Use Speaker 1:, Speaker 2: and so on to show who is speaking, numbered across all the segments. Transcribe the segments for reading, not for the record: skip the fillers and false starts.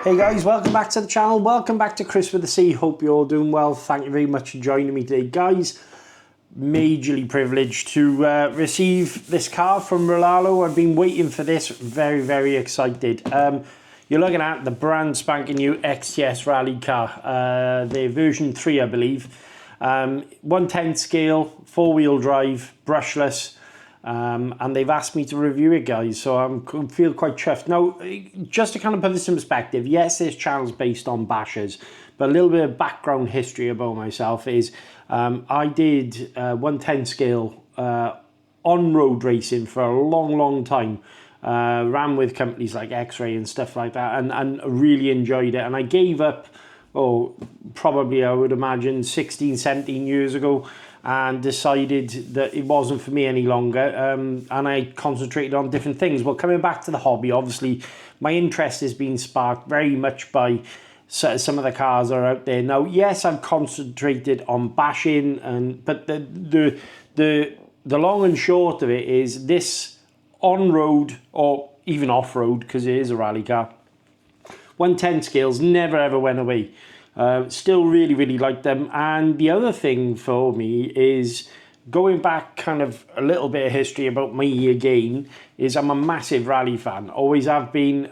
Speaker 1: Hey guys, welcome back to the channel. Welcome back to Chris with the C. Hope you're all doing well. Thank you very much for joining me today, guys. Majorly privileged to receive this car from Rlaarlo. I've been waiting for this. Very excited. You're looking at the brand spanking new XTS rally car, the version 3, I believe. 1/10 scale, 4-wheel drive, brushless. And they've asked me to review it, guys, so I feel quite chuffed. Now, just to kind of put this in perspective, yes, this channel's based on bashers, but a little bit of background history about myself is I did 1/10 scale on-road racing for a long time. Ran with companies like X-Ray and stuff like that, and really enjoyed it. And I gave up, probably I would imagine 16, 17 years ago, and decided that it wasn't for me any longer, and I concentrated on different things. Well, coming back to the hobby, obviously my interest has been sparked very much by some of the cars that are out there now. Yes, I've concentrated on bashing, but the long and short of it is this on-road or even off-road, because it is a rally car, 1/10 scales never ever went away. Still really like them. And the other thing for me is going back kind of a little bit of history about me again, is I'm a massive rally fan, always have been.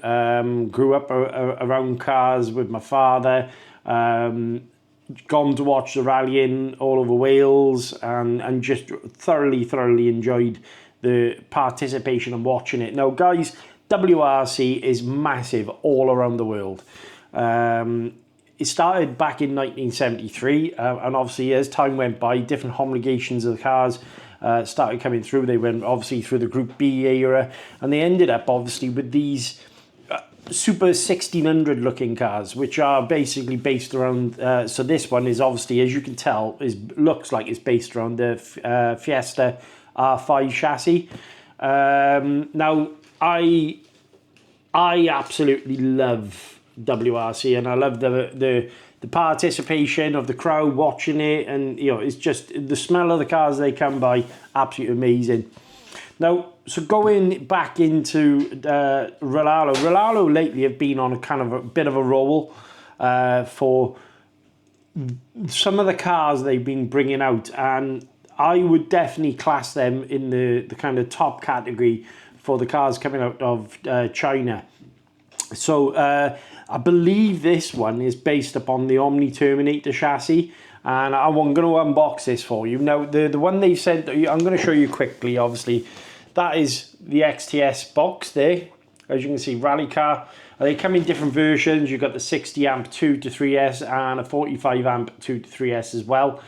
Speaker 1: Grew up around cars with my father, gone to watch the rallying all over Wales, and just thoroughly enjoyed the participation and watching it. Now guys, WRC is massive all around the world. It started back in 1973, and obviously as time went by, different homologations of the cars started coming through. They went obviously through the Group B era, and they ended up obviously with these Super 1600 looking cars, which are basically based around, so this one is obviously, as you can tell, looks like it's based around the Fiesta R5 chassis. Now, I absolutely love WRC, and I love the participation of the crowd watching it, and you know, it's just the smell of the cars they come by, absolutely amazing. Now, so going back into Rlaarlo lately have been on a kind of a bit of a roll for some of the cars they've been bringing out, and I would definitely class them in the kind of top category for the cars coming out of China. So I believe this one is based upon the Omni-Terminator chassis, and I'm going to unbox this for you. Now, the one they've sent, I'm going to show you quickly, obviously. That is the XTS box there. As you can see, rally car. They come in different versions. You've got the 60 amp 2 to 3S and a 45 amp 2 to 3S as well.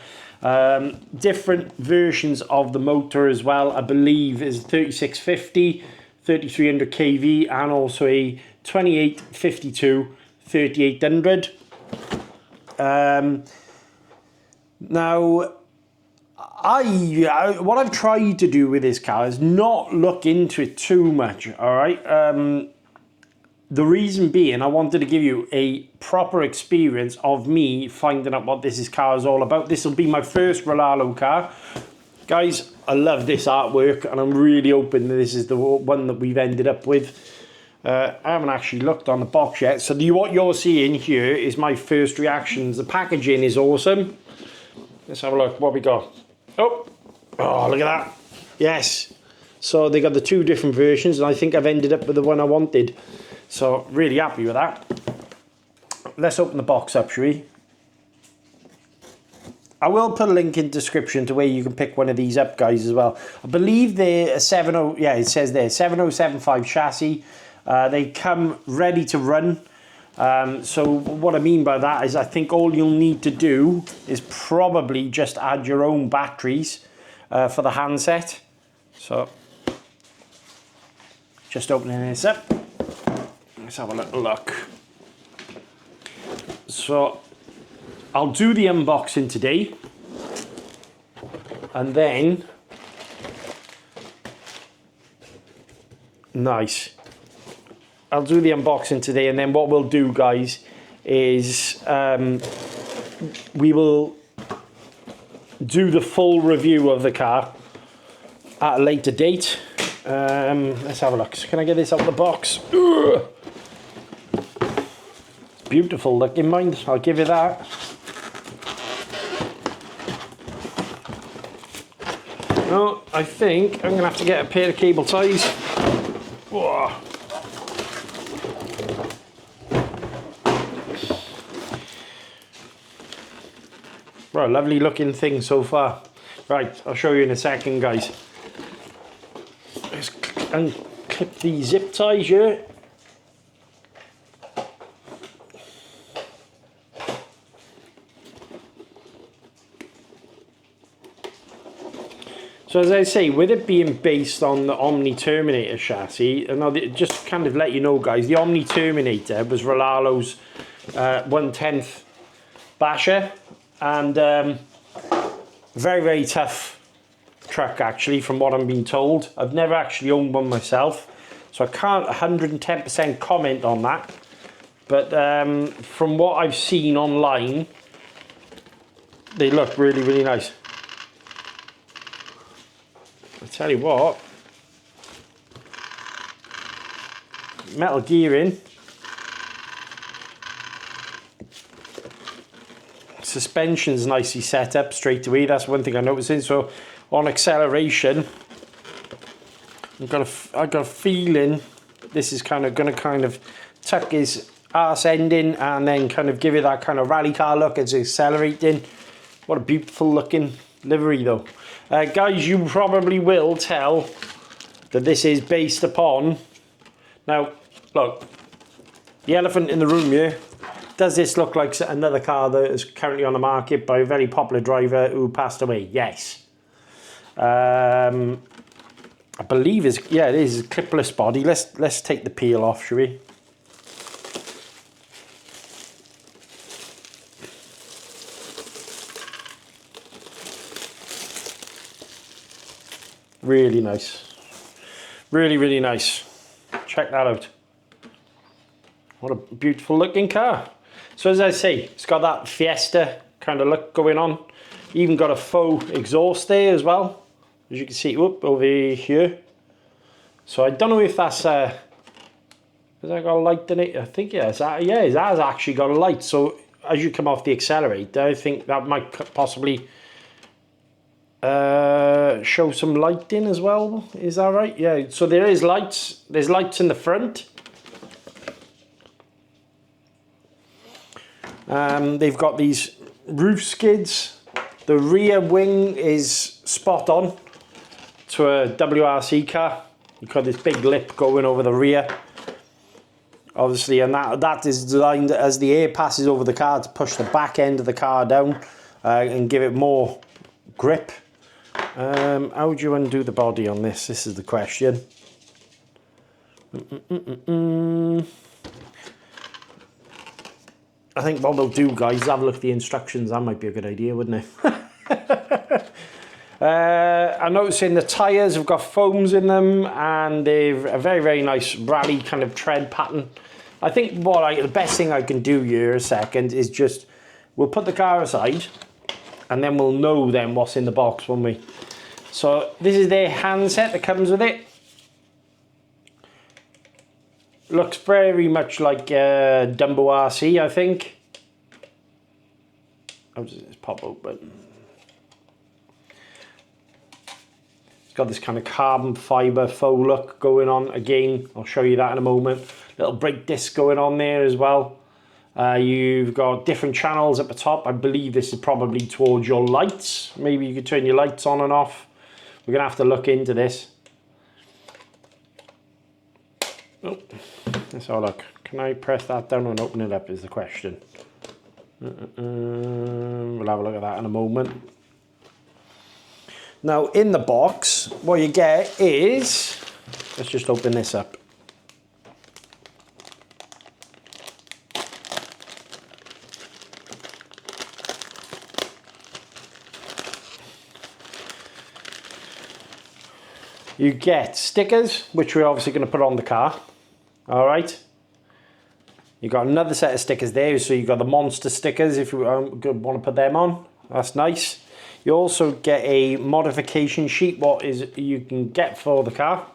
Speaker 1: Different versions of the motor as well. I believe is 3650, 3300 kV, and also a 2852 3800. Now, what I've tried to do with this car is not look into it too much, all right? The reason being, I wanted to give you a proper experience of me finding out what this car is all about. This will be my first Rlaarlo car. Guys, I love this artwork, and I'm really hoping that this is the one that we've ended up with. I haven't actually looked on the box yet, so what you're seeing here is my first reactions. The packaging is awesome. Let's have a look what we got. Oh, look at that. Yes. So they got the two different versions, and I think I've ended up with the one I wanted. So really happy with that. Let's open the box up, shall we? I will put a link in the description to where you can pick one of these up, guys, as well. I believe they're a 70, yeah, it says there, 7075 chassis. They come ready to run. So what I mean by that is I think all you'll need to do is probably just add your own batteries for the handset. So just opening this up. Let's have a little look. So I'll do the unboxing today, and then nice. I'll do the unboxing today, and then what we'll do, guys, is we will do the full review of the car at a later date. Let's have a look. So can I get this out of the box? Beautiful looking, mind, I'll give you that. No, I think I'm going to have to get a pair of cable ties. Whoa. Well, lovely looking thing so far. Right, I'll show you in a second, guys. Let's unclip the zip ties here. So as I say, with it being based on the Omni-Terminator chassis, and I'll just kind of let you know, guys, the Omni-Terminator was Rlaarlo's 1/10 basher, and very, very tough truck actually, from what I'm being told. I've never actually owned one myself, so I can't 110% comment on that, but from what I've seen online, they look really, really nice. I tell you what, metal gearing, suspension's nicely set up straight away. That's one thing I'm noticing. So on acceleration, I got a feeling this is kind of going to tuck his arse end in and then kind of give it that kind of rally car look as it's accelerating. What a beautiful looking livery though. Guys, you probably will tell that this is based upon, now look, the elephant in the room here, does this look like another car that is currently on the market by a very popular driver who passed away? Yes. I believe it is a clipless body. Let's take the peel off, shall we? Really nice. Really, really nice. Check that out. What a beautiful looking car. So as I say, it's got that Fiesta kind of look going on. Even got a faux exhaust there as well. As you can see, over here. So I don't know if that's has that got a light in it? I think yes. Yeah, it has actually got a light. So as you come off the accelerator, I think that might possibly show some lighting as well. Is that right? Yeah. So there is lights. There's lights in the front. They've got these roof skids. The rear wing is spot on to a WRC car. You've got this big lip going over the rear, obviously, and that is designed as the air passes over the car to push the back end of the car down and give it more grip. How would you undo the body on this? This is the question. I think what we'll do, guys, is have a look at the instructions. That might be a good idea, wouldn't it? I'm noticing the tyres have got foams in them, and they've a very, very nice rally kind of tread pattern. I think the best thing I can do here a second is just, we'll put the car aside, and then we'll know then what's in the box, won't we? So this is their handset that comes with it. Looks very much like Dumbo RC, I think. How does this pop open? It's got this kind of carbon fibre faux look going on. Again, I'll show you that in a moment. Little brake disc going on there as well. You've got different channels at the top. I believe this is probably towards your lights. Maybe you could turn your lights on and off. We're going to have to look into this. Oh, let's have a look. Can I press that down and open it up is the question. We'll have a look at that in a moment. Now in the box, what you get is, let's just open this up. You get stickers, which we're obviously going to put on the car. All right. You've got another set of stickers there, so you've got the monster stickers if you want to put them on. That's nice. You also get a modification sheet, what is you can get for the car.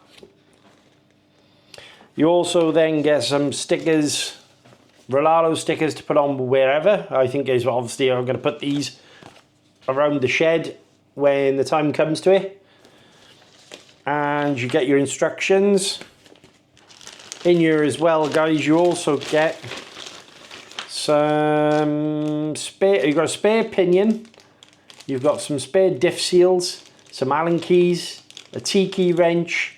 Speaker 1: You also then get some stickers Rlaarlo stickers to put on wherever. I think is obviously I'm going to put these around the shed when the time comes to it. And you get your instructions. In here as well, guys, you also get some spare, you've got a spare pinion, you've got some spare diff seals, some Allen keys, a T-key wrench.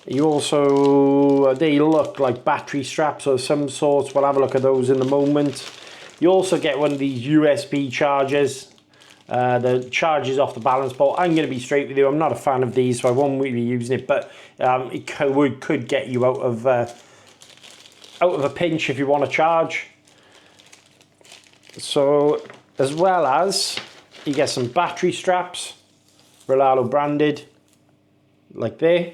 Speaker 1: You also, they look like battery straps of some sorts. We'll have a look at those in a moment. You also get one of these USB chargers. The charges off the balance bolt. I'm going to be straight with you, I'm not a fan of these, so I won't really be using it, but it could get you out of a pinch if you want to charge. So, as well as, you get some battery straps, Rlaarlo branded, like there.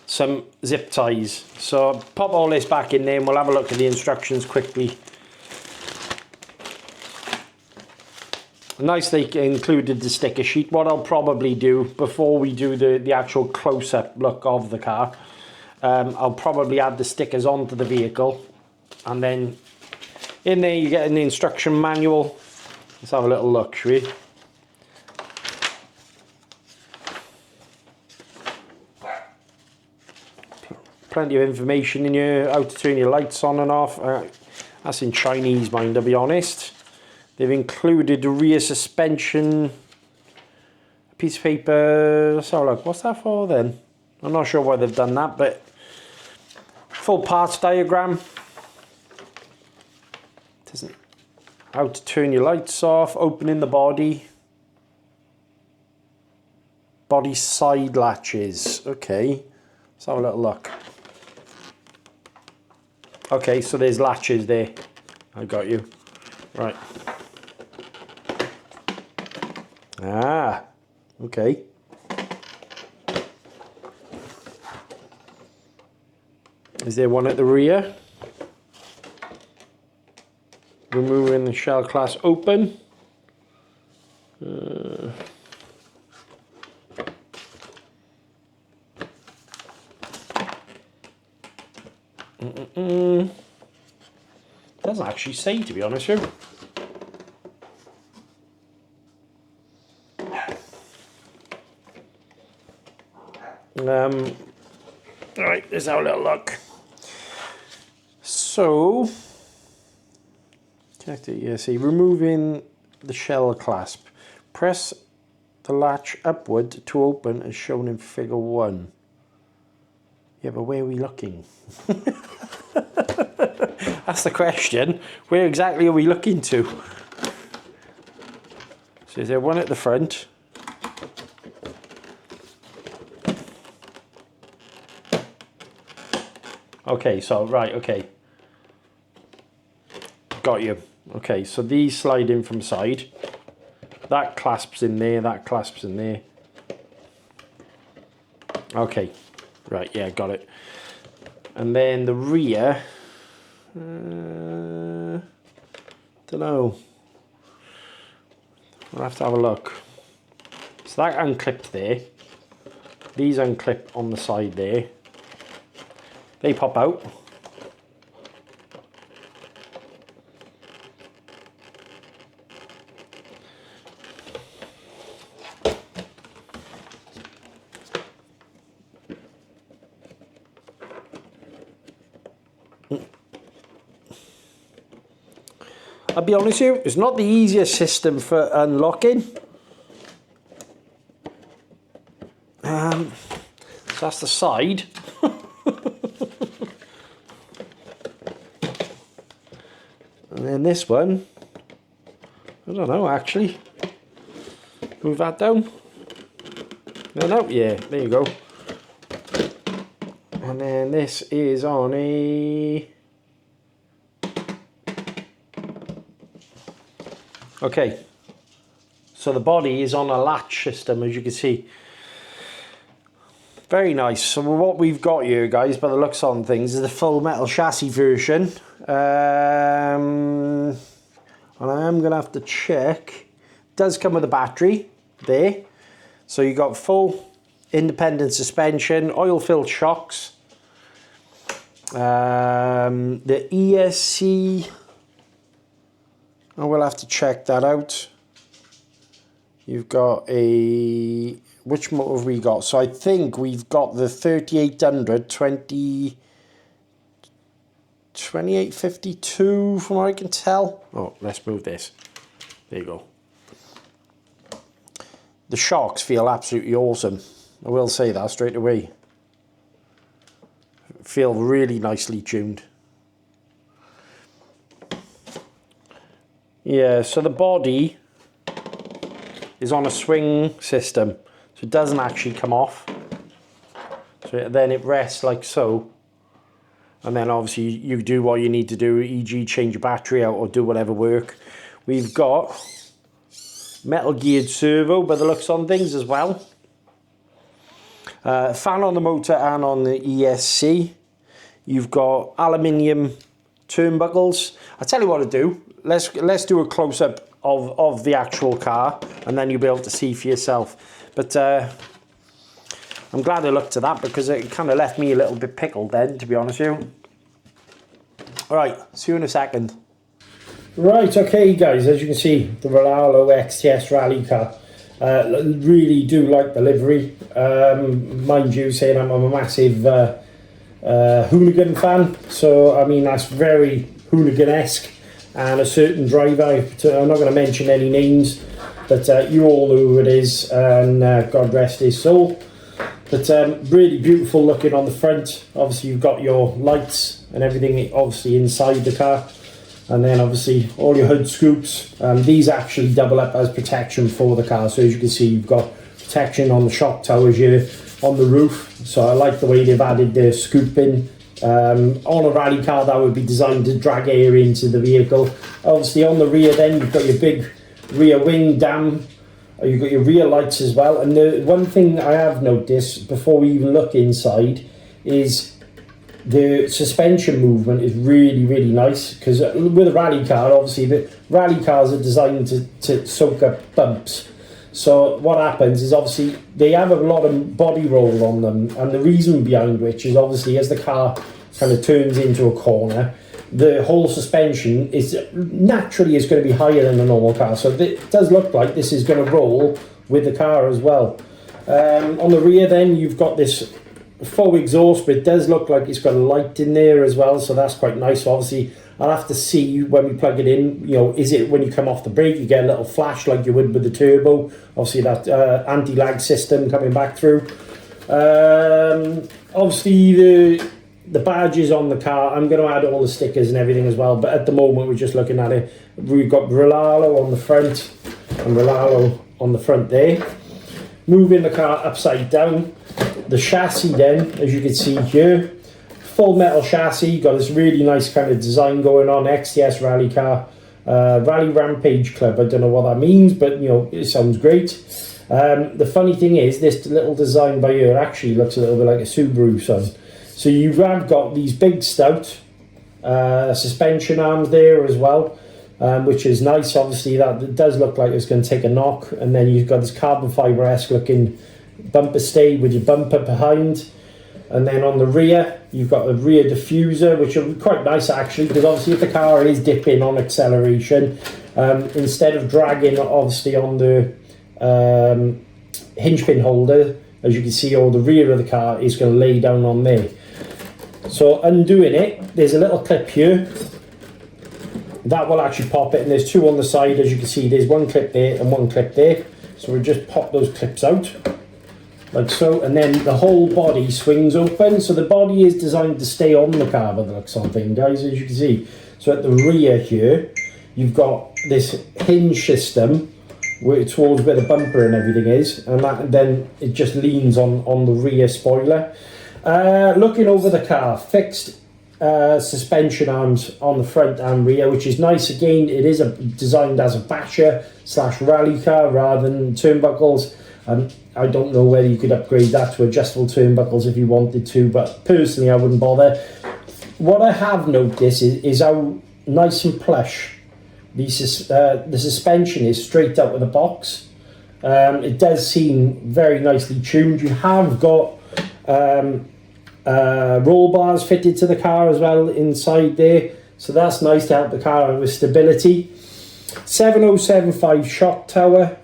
Speaker 1: Some zip ties. So, pop all this back in there and we'll have a look at the instructions quickly. Nice they included the sticker sheet. What I'll probably do before we do the actual close-up look of the car, I'll probably add the stickers onto the vehicle, and then in there you get an instruction manual. Let's have a little look, shall we? Plenty of information in here, how to turn your lights on and off. That's in Chinese, mind, to be honest. They've included the rear suspension, a piece of paper. Let's have a look. What's that for then? I'm not sure why they've done that, but full parts diagram. How to turn your lights off, opening the body. Body side latches. Okay, let's have a little look. Okay, so there's latches there. I got you. Right. Ah, okay. Is there one at the rear? Removing the shell class open. Doesn't actually say, to be honest with you. Right, let's have a little look. So, check it here. See, removing the shell clasp. Press the latch upward to open as shown in figure 1. Yeah, but where are we looking? That's the question. Where exactly are we looking to? So is there one at the front? Okay, so, right, okay. Got you. Okay, so these slide in from side. That clasps in there, that clasps in there. Okay, right, yeah, got it. And then the rear, don't know. We'll have to have a look. So that unclipped there. These unclip on the side there. They pop out. I'll be honest with you, it's not the easiest system for unlocking. So that's the side. And then this one, I don't know actually. Move that down. No, yeah, there you go. And then this is on a... Okay, so the body is on a latch system, as you can see. Very nice. So what we've got here, guys, by the looks on things, is the full metal chassis version. And I am going to have to check. It does come with a battery there. So you got full independent suspension, oil-filled shocks. The ESC, I will have to check that out. You've got a, which motor have we got? So I think we've got the 3800 2852 from what I can tell. Oh, let's move this. There you go. The shocks feel absolutely awesome. I will say that straight away. Feel really nicely tuned. Yeah, so the body is on a swing system, so it doesn't actually come off. So then it rests like so, and then obviously you do what you need to do, e.g. change your battery out or do whatever work. We've got metal geared servo by the looks on things as well. Fan on the motor and on the ESC. You've got aluminium turnbuckles. I'll tell you what to do. Let's do a close-up of the actual car, and then you'll be able to see for yourself. But I'm glad I looked at that, because it kind of left me a little bit pickled then, to be honest with you. Alright, see you in a second. Right, okay guys, as you can see, the Rlaarlo XTS rally car. Really do like the livery. Mind you, saying I'm a massive hooligan fan, so I mean that's very hooligan-esque, and a certain driver, I'm not going to mention any names, but you all know who it is, and God rest his soul. But really beautiful looking on the front. Obviously you've got your lights and everything obviously inside the car, and then obviously all your hood scoops. These actually double up as protection for the car, so as you can see you've got protection on the shock towers here, on the roof. So I like the way they've added the scoop in. On a rally car that would be designed to drag air into the vehicle. Obviously on the rear then you've got your big rear wing dam, you've got your rear lights as well. And the one thing I have noticed before we even look inside is the suspension movement is really nice, because with a rally car, obviously the rally cars are designed to soak up bumps. So what happens is obviously they have a lot of body roll on them, and the reason behind which is obviously as the car kind of turns into a corner, the whole suspension is naturally going to be higher than a normal car. So it does look like this is going to roll with the car as well. On the rear then you've got this faux exhaust, but it does look like it's got a light in there as well, so that's quite nice. So obviously I'll have to see when we plug it in, you know, is it when you come off the brake you get a little flash like you would with the turbo, obviously that anti-lag system coming back through. Obviously the badges on the car, I'm going to add all the stickers and everything as well, but at the moment we're just looking at it. We've got Rlaarlo on the front and Rlaarlo on the front there. Moving the car upside down, the chassis then, as you can see here, full metal chassis, got this really nice kind of design going on. XTS rally car, Rally Rampage Club. I don't know what that means, but you know, it sounds great. The funny thing is, this little design by here actually looks a little bit like a Subaru, son. So you have got these big stout suspension arms there as well, which is nice. Obviously that does look like it's going to take a knock, and then you've got this carbon fibre-esque looking bumper stay with your bumper behind. And then on the rear you've got a rear diffuser, which will be quite nice actually, because obviously if the car is dipping on acceleration, instead of dragging obviously on the hinge pin holder, as you can see, all the rear of the car is going to lay down on there. So undoing it, there's a little clip here that will actually pop it, and there's two on the side. As you can see, there's one clip there and one clip there, so we'll just pop those clips out like so, and then the whole body swings open. So the body is designed to stay on the car by the looks of things, guys, as you can see. So at the rear here you've got this hinge system towards where the bumper and everything is, and that then it just leans on the rear spoiler. Looking over the car, fixed suspension arms on the front and rear, which is nice. Again, it is designed as a basher / rally car rather than turnbuckles. I don't know whether you could upgrade that to adjustable turnbuckles if you wanted to, but personally I wouldn't bother. What I have noticed is how nice and plush the suspension is straight out of the box. It does seem very nicely tuned. You have got roll bars fitted to the car as well inside there, so that's nice to help the car with stability. 7075 shock tower,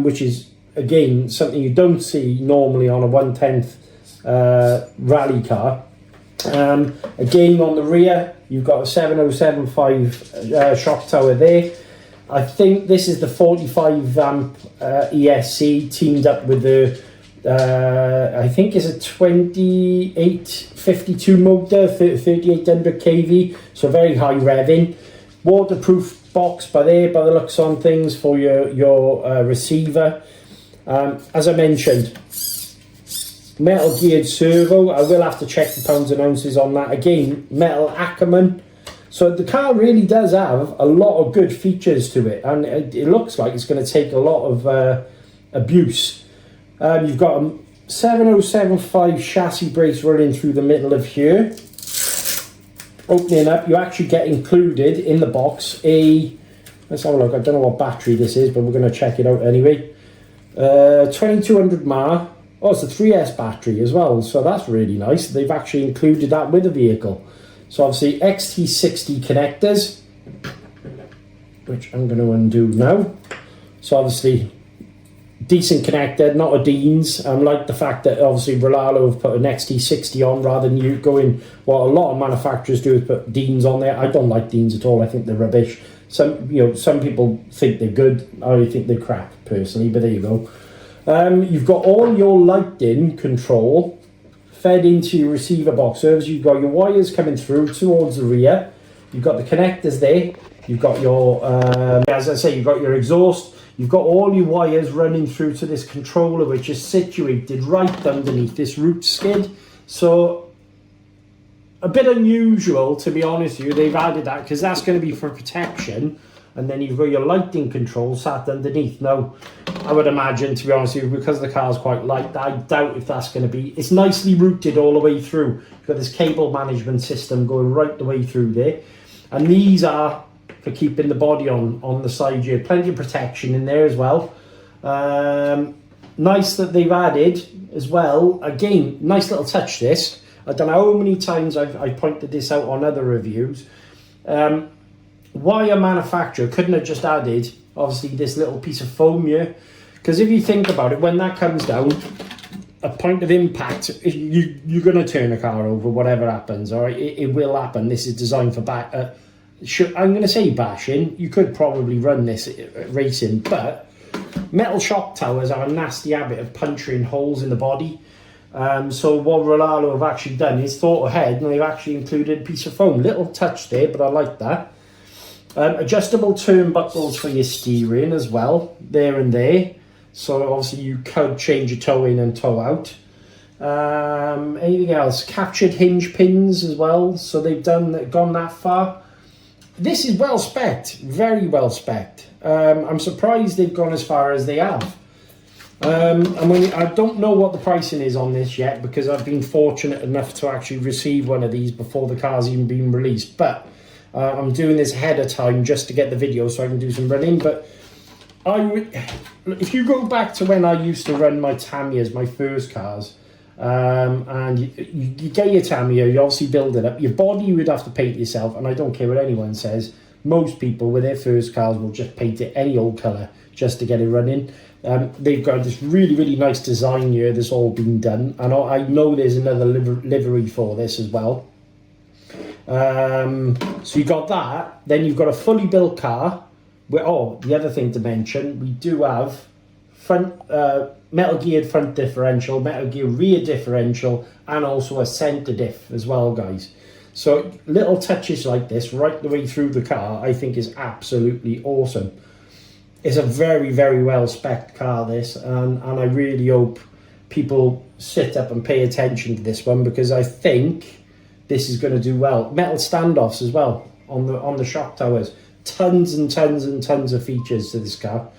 Speaker 1: which is again something you don't see normally on a 1/10 rally car. Again, on the rear you've got a 7075 shock tower there. I think this is the 45 amp ESC teamed up with the I think it's a 2852 motor, 3800 kV, so very high revving. Waterproof box by there, by the looks on things, for your receiver. As I mentioned, metal geared servo. I will have to check the pounds and ounces on that. Again, metal Ackerman. So the car really does have a lot of good features to it, and it looks like it's going to take a lot of abuse. You've got a 7075 chassis brace running through the middle of here. Opening up, you actually get included in the box a, let's have a look, I don't know what battery this is, but we're going to check it out anyway. 2200 mAh. Oh, it's a 3S battery as well, so that's really nice. They've actually included that with the vehicle. So obviously XT60 connectors, which I'm going to undo now. So obviously decent connector, not a Dean's. I like the fact that obviously Rlaarlo have put an XT60 on rather than you going, what a lot of manufacturers do is put Dean's on there. I don't like Dean's at all. I think they're rubbish. Some people think they're good. I think they're crap personally, but there you go. You've got all your lighting control fed into your receiver box. So you've got your wires coming through towards the rear. You've got the connectors there. You've got your, as I say, you've got your exhaust. You've got all your wires running through to this controller, which is situated right underneath this root skid. So a bit unusual, to be honest with you. They've added that because that's going to be for protection. And then you've got your lighting control sat underneath. Now, I would imagine, to be honest with you, because the car's quite light, I doubt if that's going to be... It's nicely routed all the way through. You've got this cable management system going right the way through there. And these are for keeping the body on the side here. Plenty of protection in there as well. Nice that they've added as well. Again, nice little touch this. I don't know how many times I've pointed this out on other reviews. Why a manufacturer couldn't have just added, obviously, this little piece of foam here? Because if you think about it, when that comes down, a point of impact, you're going to turn a car over, whatever happens, all right? It will happen. This is designed for I'm going to say bashing. You could probably run this racing, but metal shock towers have a nasty habit of puncturing holes in the body. So what Rlaarlo have actually done is thought ahead, and they've actually included a piece of foam. Little touch there, but I like that. Adjustable turnbuckles for your steering as well, there and there. So obviously you could change your toe in and toe out. Anything else? Captured hinge pins as well. So they've gone that far. This is well spec'd, very well spec'd. I'm surprised they've gone as far as they have. I don't know what the pricing is on this yet, because I've been fortunate enough to actually receive one of these before the car's even been released. But I'm doing this ahead of time just to get the video so I can do some running. But if you go back to when I used to run my Tamias, my first cars, and you get your Tamiya, you obviously build it up. Your body you would have to paint yourself, and I don't care what anyone says. Most people with their first cars will just paint it any old colour just to get it running. They've got this really, really nice design here that's all been done, and I know there's another livery for this as well. So you got that. Then you've got a fully built car. The other thing to mention, we do have front metal geared front differential, metal geared rear differential, and also a centre diff as well, guys. So little touches like this right the way through the car, I think is absolutely awesome. It's a very, very well spec'd car, this, and I really hope people sit up and pay attention to this one, because I think this is going to do well. Metal standoffs as well on the shock towers. Tons and tons and tons of features to this car.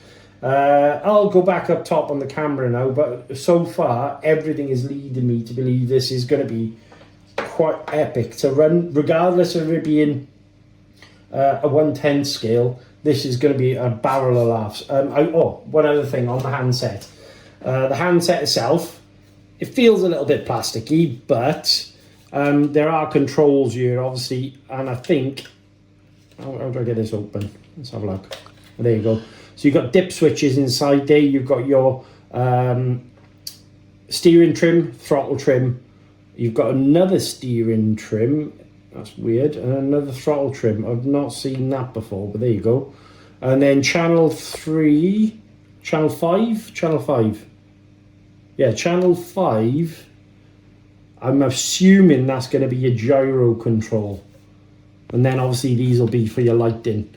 Speaker 1: I'll go back up top on the camera now, but so far everything is leading me to believe this is going to be quite epic to run, regardless of it being a 1/10 scale. This is going to be a barrel of laughs. One other thing on the handset. The handset itself it feels a little bit plasticky, but there are controls here, obviously, and I think, how do I get this open? Let's have a look. There you go. So you've got dip switches inside there. You've got your steering trim, throttle trim. You've got another steering trim. That's weird. And another throttle trim. I've not seen that before, but there you go. And then channel 5. Yeah, channel 5. I'm assuming that's going to be your gyro control. And then obviously these will be for your lighting.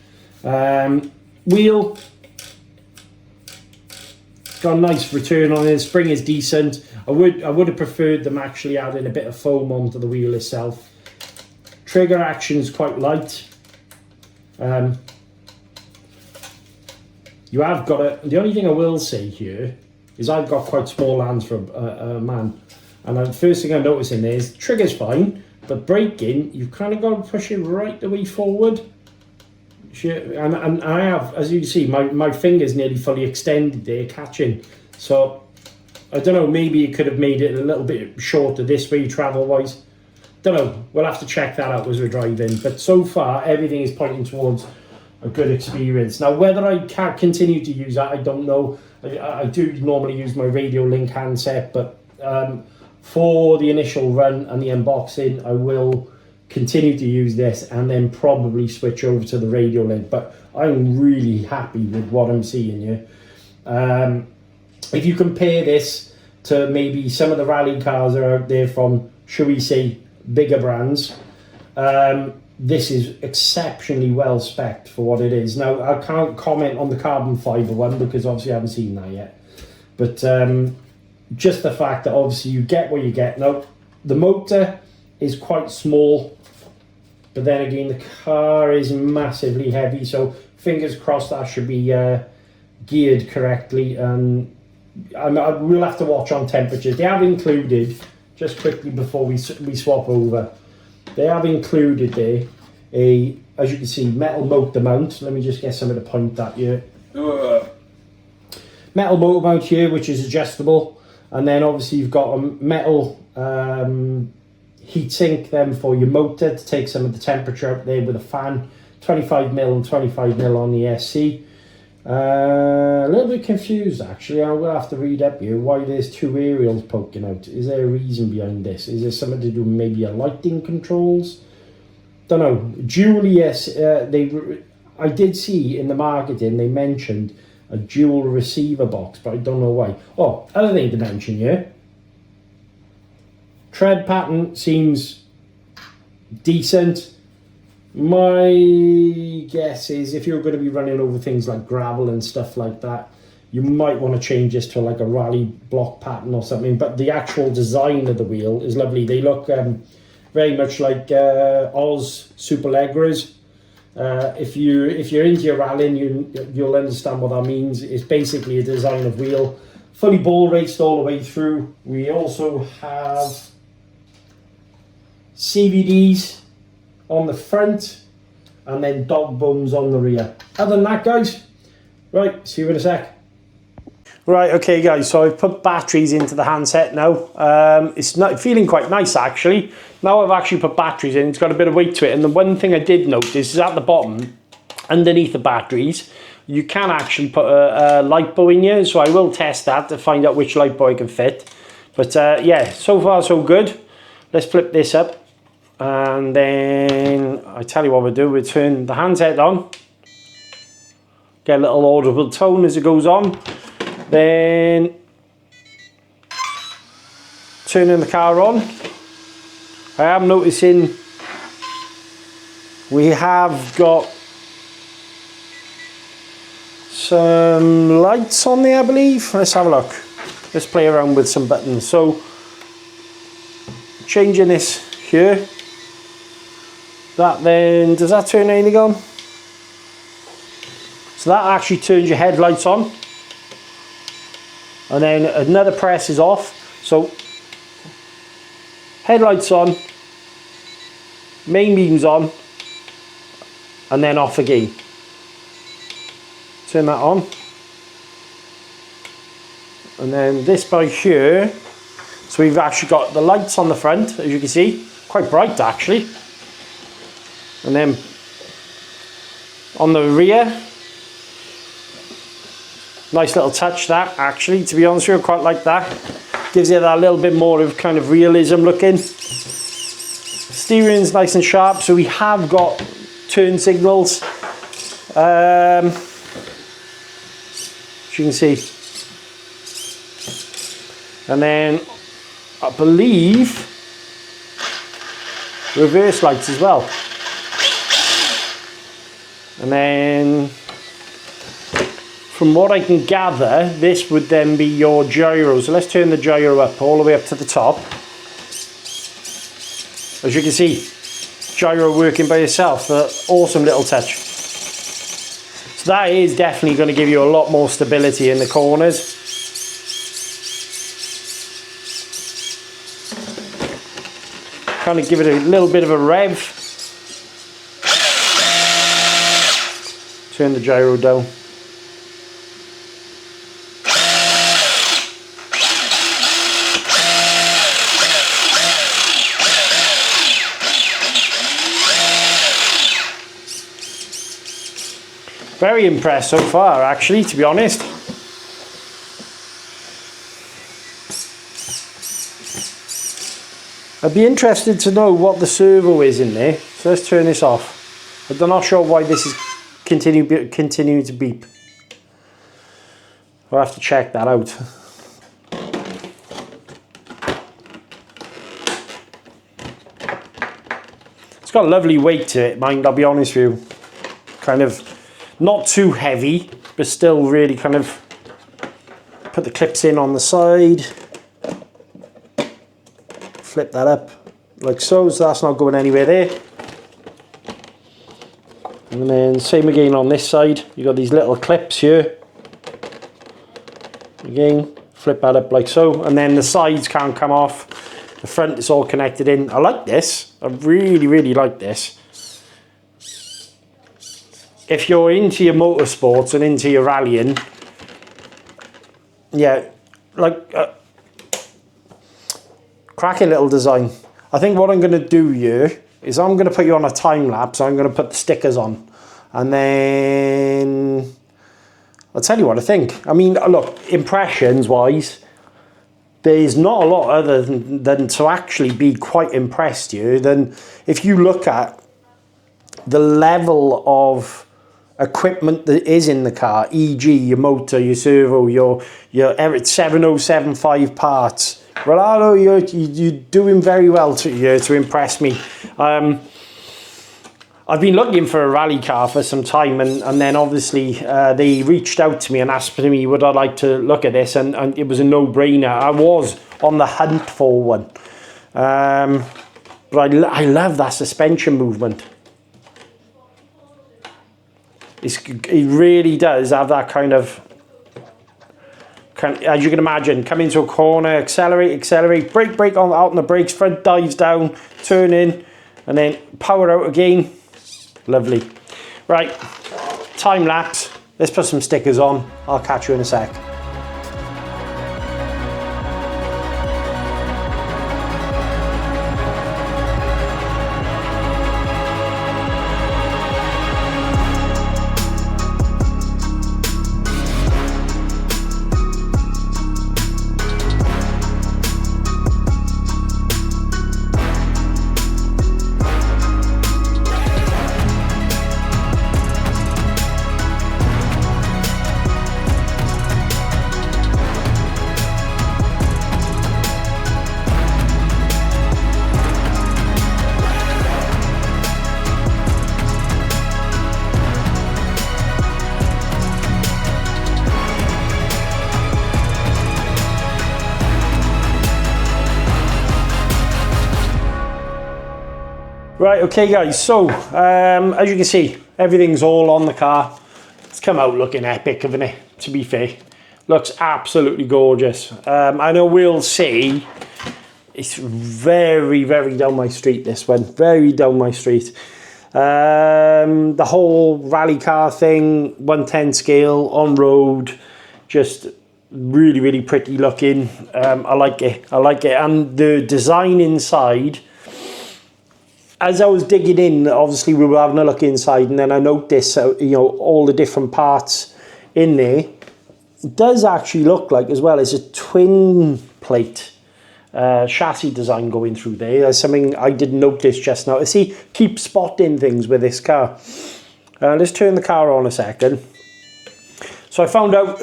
Speaker 1: Wheel. Got a nice return on it. Spring is decent. I would have preferred them actually adding a bit of foam onto the wheel itself. Trigger action is quite light. You have got a. The only thing I will say here is I've got quite small hands for a man, and the first thing I notice in there is trigger's fine, but braking you've kind of got to push it right the way forward. And I have, as you can see, my finger's nearly fully extended there, catching. So, I don't know, maybe it could have made it a little bit shorter this way, travel-wise. Don't know, we'll have to check that out as we're driving. But so far, everything is pointing towards a good experience. Now, whether I can continue to use that, I don't know. I do normally use my Radio Link handset, but for the initial run and the unboxing, I will continue to use this and then probably switch over to the Radio Link. But I'm really happy with what I'm seeing here. If you compare this to maybe some of the rally cars that are out there from, shall we say, bigger brands, this is exceptionally well spec'd for what it is. Now, I can't comment on the carbon fibre one because obviously I haven't seen that yet. But just the fact that obviously you get what you get. Now, the motor is quite small, but then again, the car is massively heavy, so fingers crossed that should be geared correctly. And we'll have to watch on temperatures. They have included, just quickly before we swap over, they have included there a, as you can see, metal motor mount. Let me just get something to point at here. Metal motor mount here, which is adjustable, and then obviously you've got a metal heatsink then for your motor to take some of the temperature out there with a fan. 25mm and 25mm on the SC. A little bit confused actually. I will have to read up here why there's two aerials poking out. Is there a reason behind this? Is there something to do with maybe a lighting controls? Don't know. Dual, yes, I did see in the marketing they mentioned a dual receiver box, but I don't know why. Oh, other thing to mention here. Tread pattern seems decent. My guess is if you're going to be running over things like gravel and stuff like that, you might want to change this to like a rally block pattern or something. But the actual design of the wheel is lovely. They look very much like Oz Superlegras. If you're into your rallying, you'll understand what that means. It's basically a design of wheel, fully ball raced all the way through. We also have CVDs on the front and then dog bones on the rear. Other than that, guys, right, see you in a sec. Right, okay guys, so I've put batteries into the handset now. It's not feeling quite nice actually. Now I've actually put batteries in, it's got a bit of weight to it. And the one thing I did notice is at the bottom, underneath the batteries, you can actually put a LiPo in here. So I will test that to find out which LiPo I can fit. But yeah, so far so good. Let's flip this up. And then I tell you what we'll do, we'll turn the handset on, get a little audible tone as it goes on, then turning the car on. I am noticing we have got some lights on there, I believe. Let's have a look. Let's play around with some buttons. So changing this here. That then, does that turn anything on? So that actually turns your headlights on. And then another press is off. So headlights on, main beams on, and then off again. Turn that on. And then this by here, So we've actually got the lights on the front, as you can see, quite bright actually. And then on the rear, nice little touch that actually, to be honest with you, I quite like that. Gives you that little bit more of kind of realism looking. Steering's nice and sharp, so we have got turn signals. As you can see. And then I believe reverse lights as well. And then from what I can gather, this would then be your gyro. So let's turn the gyro up, all the way up to the top. As you can see, gyro working by itself, awesome little touch. So that is definitely going to give you a lot more stability in the corners. Kind of give it a little bit of a rev. Turn the gyro down. Very impressed so far, actually, to be honest. I'd be interested to know what the servo is in there. So let's turn this off. I'm not sure why this is continuing to beep. I'll have to check that out. It's got a lovely weight to it, mind, I'll be honest with you. Kind of not too heavy, but still really kind of put the clips in on the side. Flip that up like so, so that's not going anywhere there. And then same again on this side, you got these little clips here. Again, flip that up like so, and then the sides can't come off. The front is all connected in. I like this. I really, really like this. If you're into your motorsports and into your rallying, yeah, like cracking little design. I think what I'm going to do here is I'm going to put you on a time lapse. I'm going to put the stickers on, and then I'll tell you what I think. I mean, look, impressions wise, there's not a lot other than to actually be quite impressed here. Than if you look at the level of equipment that is in the car, e.g. your motor, your servo, your 7075 parts. Rlaarlo, you're doing very well to impress me. I've been looking for a rally car for some time, and then obviously they reached out to me and asked me would I like to look at this, and it was a no-brainer. I was on the hunt for one. But I love that suspension movement. It really does have that kind of, as you can imagine, come into a corner, accelerate, brake out on the brakes, front dives down, turn in, and then power out again. Lovely. Right, time lapse. Let's put some stickers on. I'll catch you in a sec. Right, okay guys, so as you can see, everything's all on the car. It's come out looking epic, hasn't it, to be fair. Looks absolutely gorgeous. I know we'll see, it's very, very down my street, this one, very down my street. The whole rally car thing, 110 scale, on road, just Really, really pretty looking. I like it. I like it. And the design inside, as I was digging in, obviously we were having a look inside, and then I noticed, you know, all the different parts in there. It does actually look like, as well, it's a twin plate chassis design going through there. There's something I didn't notice just now. I see, keep spotting things with this car. Let's turn the car on a second. So I found out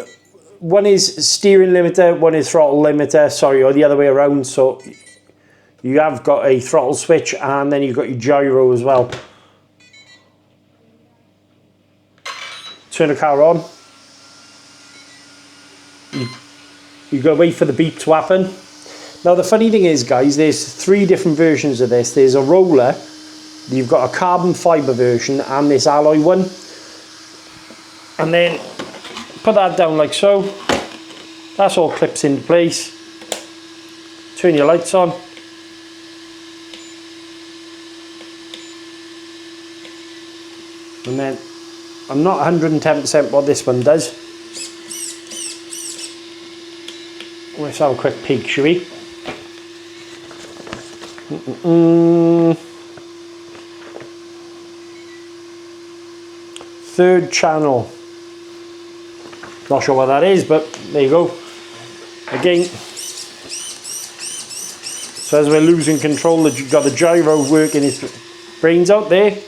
Speaker 1: one is steering limiter, one is throttle limiter, sorry, or the other way around. So you have got a throttle switch, and then you've got your gyro as well. Turn the car on. You've got to wait for the beep to happen. Now the funny thing is, guys, there's 3 different versions of this. There's a roller, you've got a carbon fibre version, and this alloy one. And then put that down like so. That's all clips into place. Turn your lights on. And then, I'm not 110% what this one does. Let's have a quick peek, shall we? Third channel. Not sure what that is, but there you go. Again, so as we're losing control, you've got the gyro working his brains out there.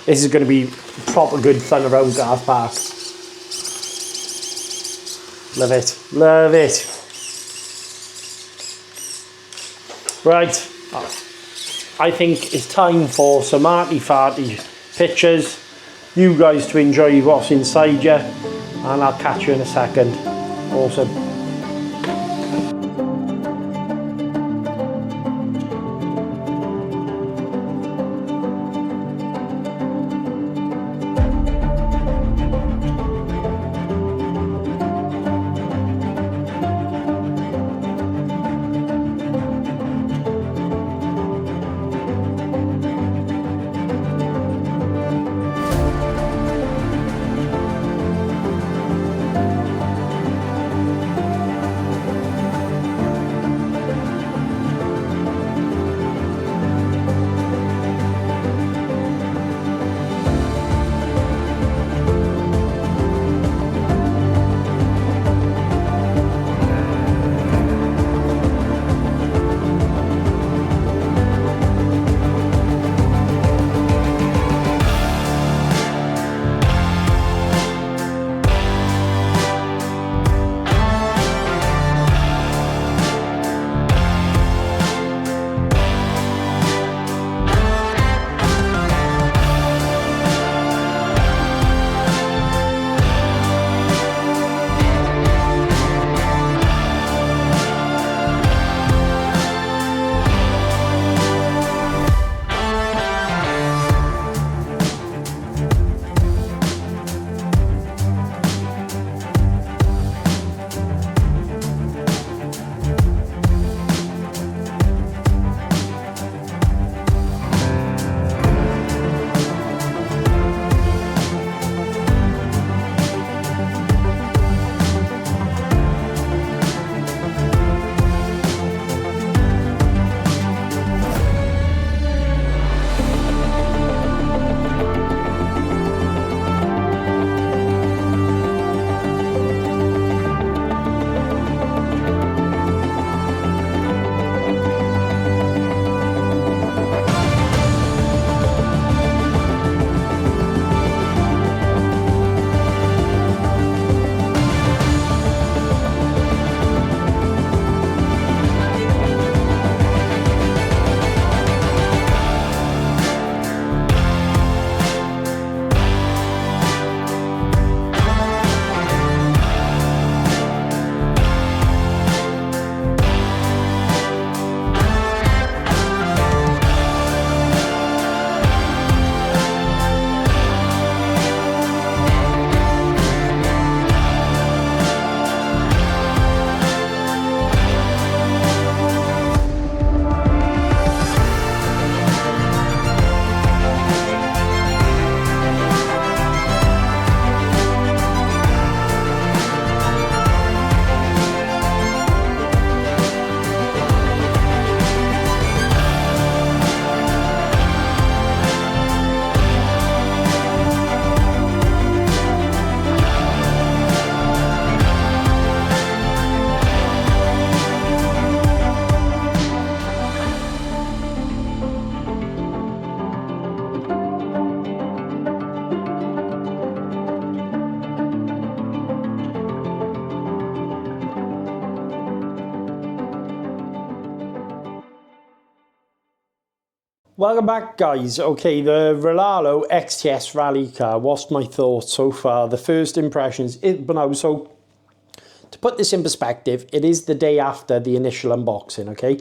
Speaker 1: This is going to be proper good fun around Garth Park. Love it, love it. Right, I think it's time for some arty-farty pictures. You guys to enjoy what's inside you, and I'll catch you in a second. Awesome. Welcome back, guys. Okay, the Rlaarlo XTS rally car. What's my thoughts so far? The first impressions. So to put this in perspective, it is the day after the initial unboxing, okay?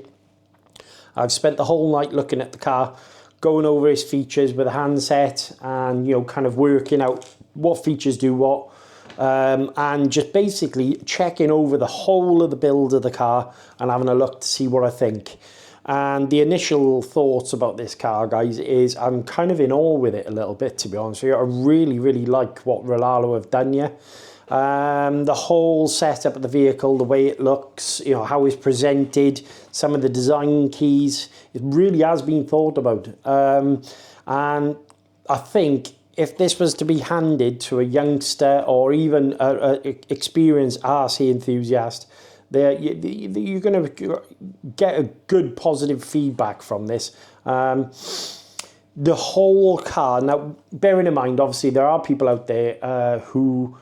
Speaker 1: I've spent the whole night looking at the car, going over its features with a handset and, you know, kind of working out what features do what, and just basically checking over the whole of the build of the car and having a look to see what I think. And the initial thoughts about this car, guys, is I'm kind of in awe with it a little bit, to be honest with you. I really, really like what Rlaarlo have done here. The whole setup of the vehicle, the way it looks, you know, how it's presented, some of the design keys, it really has been thought about. And I think if this was to be handed to a youngster or even an experienced RC enthusiast, you're going to get a good positive feedback from this. The whole car, now bearing in mind, obviously there are people out there who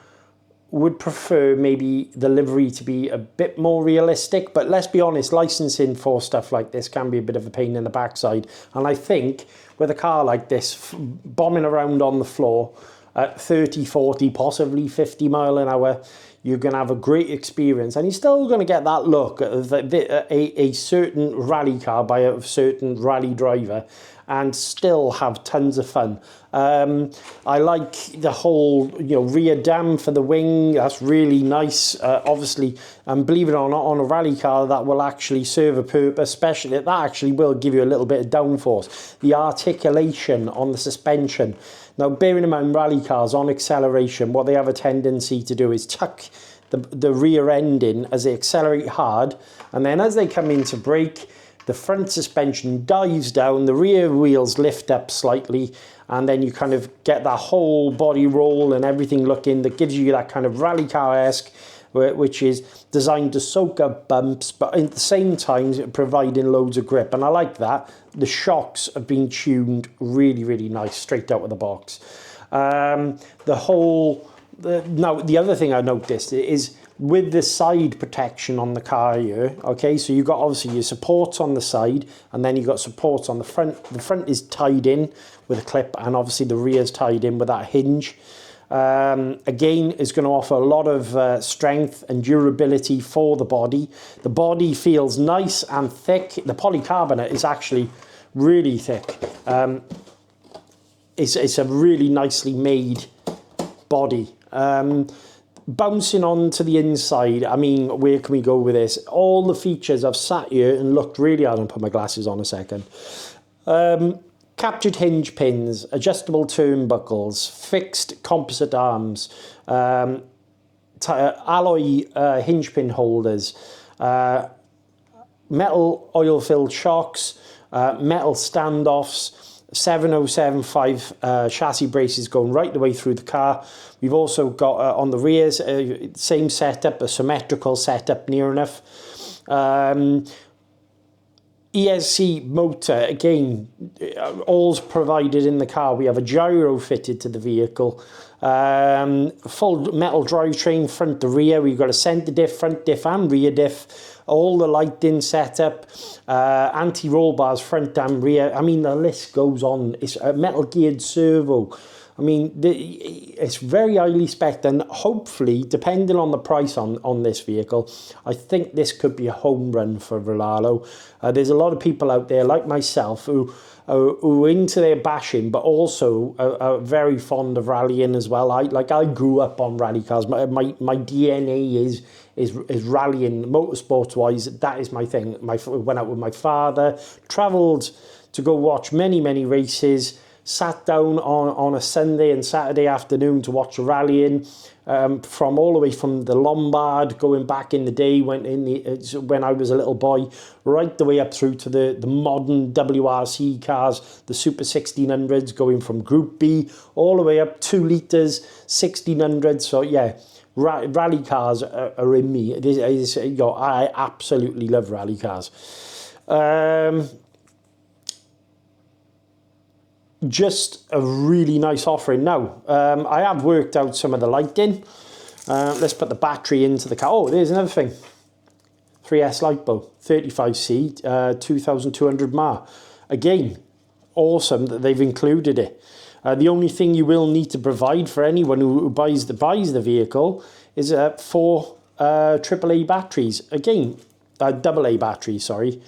Speaker 1: would prefer maybe the livery to be a bit more realistic, but let's be honest, licensing for stuff like this can be a bit of a pain in the backside. And I think with a car like this bombing around on the floor at 30, 40, possibly 50 mile an hour, you're going to have a great experience, and you're still going to get that look of a certain rally car by a certain rally driver and still have tons of fun. I like the whole, you know, rear dam for the wing. That's really nice. Obviously, and believe it or not, on a rally car that will actually serve a purpose, especially that actually will give you a little bit of downforce. The articulation on the suspension. Now, bearing in mind, rally cars on acceleration, what they have a tendency to do is tuck the rear end in as they accelerate hard, and then as they come into brake, the front suspension dives down, the rear wheels lift up slightly, and then you kind of get that whole body roll and everything looking that gives you that kind of rally car-esque, which is designed to soak up bumps, but at the same time providing loads of grip. And I like that. The shocks have been tuned really, really nice, straight out of the box. Now, the other thing I noticed is with the side protection on the car here, okay, so you've got obviously your supports on the side, and then you've got supports on the front. The front is tied in with a clip, and obviously the rear is tied in with that hinge. Again, is going to offer a lot of strength and durability for the body. The body feels nice and thick. The polycarbonate is actually really thick. It's a really nicely made body. Bouncing on to the inside, I mean, where can we go with this? All the features, I've sat here and looked really hard and put my glasses on a second. Captured hinge pins, adjustable turnbuckles, fixed composite arms, alloy hinge pin holders, metal oil-filled shocks, metal standoffs, 7075 chassis braces going right the way through the car. We've also got on the rears, same setup, a symmetrical setup near enough. ESC motor, again, all's provided in the car. We have a gyro fitted to the vehicle. Full metal drivetrain, front to rear. We've got a centre diff, front diff and rear diff. All the lighting setup, anti-roll bars, front and rear. I mean, the list goes on. It's a metal geared servo. I mean, it's very highly spec'd, and hopefully, depending on the price on this vehicle, I think this could be a home run for Rlaarlo. There's a lot of people out there, like myself, who are into their bashing, but also are very fond of rallying as well. I grew up on rally cars. My DNA is rallying, motorsports wise. That is my thing. Went out with my father, travelled to go watch many races. Sat down on a Sunday and Saturday afternoon to watch rallying, from all the way from the Lombard, going back in the day when I was a little boy, right the way up through to the modern WRC cars, the Super 1600s, going from Group B all the way up 2 litres, 1600s. So yeah, rally cars are in me. I absolutely love rally cars. Just a really nice offering. Now, I have worked out some of the lighting. Let's put the battery into the car. Oh, there's another thing. 3S light bulb, 35C, 2200 mAh. Again, awesome that they've included it. The only thing you will need to provide for anyone who buys the vehicle is 4 AAA batteries. Again, AA batteries, sorry.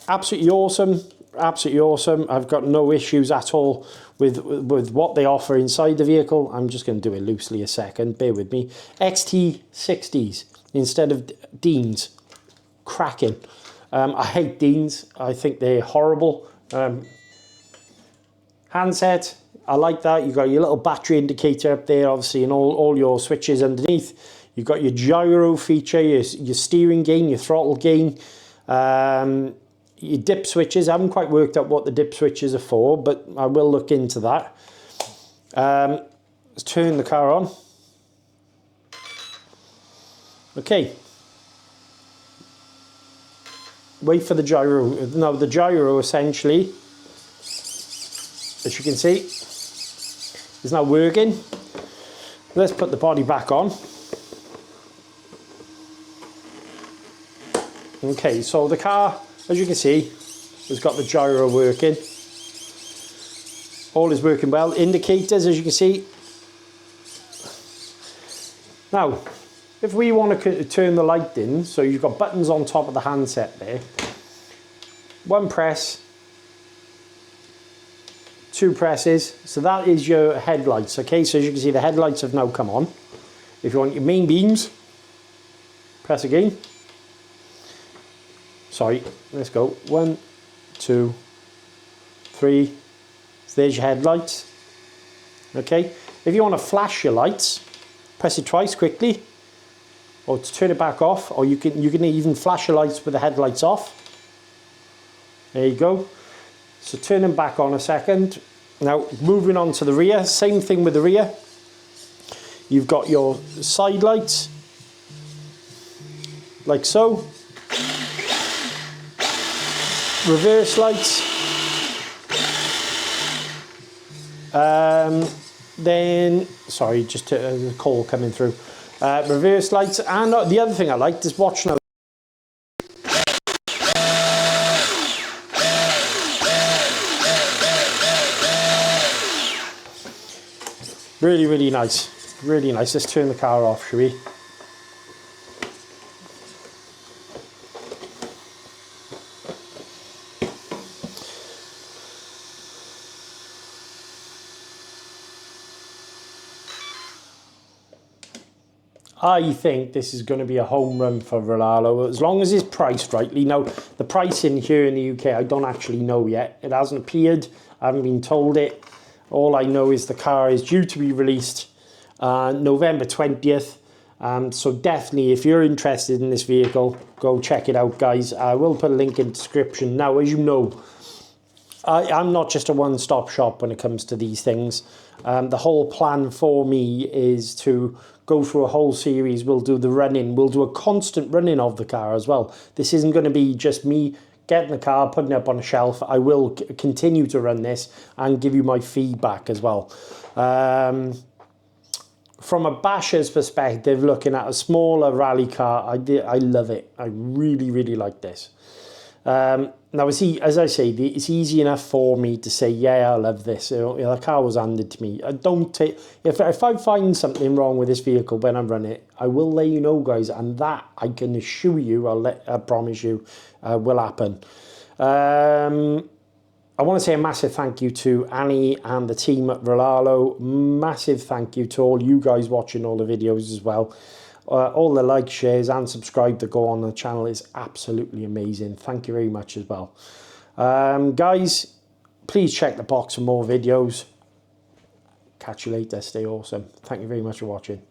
Speaker 1: Absolutely awesome. Absolutely awesome. I've got no issues at all with what they offer inside the vehicle. I'm just going to do it loosely a second. Bear with me. XT60s instead of Deans. Cracking. I hate Deans. I think they're horrible. Handset, I like that. You've got your little battery indicator up there, obviously, and all your switches underneath. You've got your gyro feature, your steering gain, your throttle gain, your dip switches. I haven't quite worked out what the dip switches are for, but I will look into that. Let's turn the car on. Okay. Wait for the gyro. Now the gyro essentially, as you can see, is now working. Let's put the body back on. Okay, so the car, as you can see, has got the gyro working. All is working well. Indicators, as you can see. Now, if we want to turn the light in, so you've got buttons on top of the handset there. One press, 2 presses, so that is your headlights. Okay, so as you can see, the headlights have now come on. If you want your main beams, press again. Sorry, let's go. 1, 2, 3. So there's your headlights. Okay, if you want to flash your lights, press it twice quickly, or to turn it back off, or you can even flash your lights with the headlights off. There you go. So turn them back on a second. Now moving on to the rear, same thing with the rear. You've got your side lights, like so. Reverse lights. Then, sorry, just a call coming through. Reverse lights, and the other thing I liked is watch now. Really, really nice. Really nice. Let's turn the car off, shall we? I think this is going to be a home run for Rlaarlo, as long as it's priced rightly. Now, the pricing here in the UK, I don't actually know yet. It hasn't appeared. I haven't been told it. All I know is the car is due to be released November 20th. So definitely, if you're interested in this vehicle, go check it out, guys. I will put a link in the description. Now, as you know, I'm not just a one-stop shop when it comes to these things. The whole plan for me is to go through a whole series. We'll do the running. We'll do a constant running of the car as well. This isn't going to be just me getting the car, putting it up on a shelf. I will continue to run this and give you my feedback as well. From a basher's perspective, looking at a smaller rally car, I love it. I really, really like this. Now, as I say, it's easy enough for me to say, yeah, I love this. The car was handed to me. I don't take, if I find something wrong with this vehicle when I run it, I will let you know, guys, and that I can assure you, I promise you, will happen. I want to say a massive thank you to Annie and the team at Rlaarlo. Massive thank you to all you guys watching all the videos as well. All the likes, shares and subscribe that go on the channel is absolutely amazing. Thank you very much as well. Guys, please check the box for more videos. Catch you later. Stay awesome. Thank you very much for watching.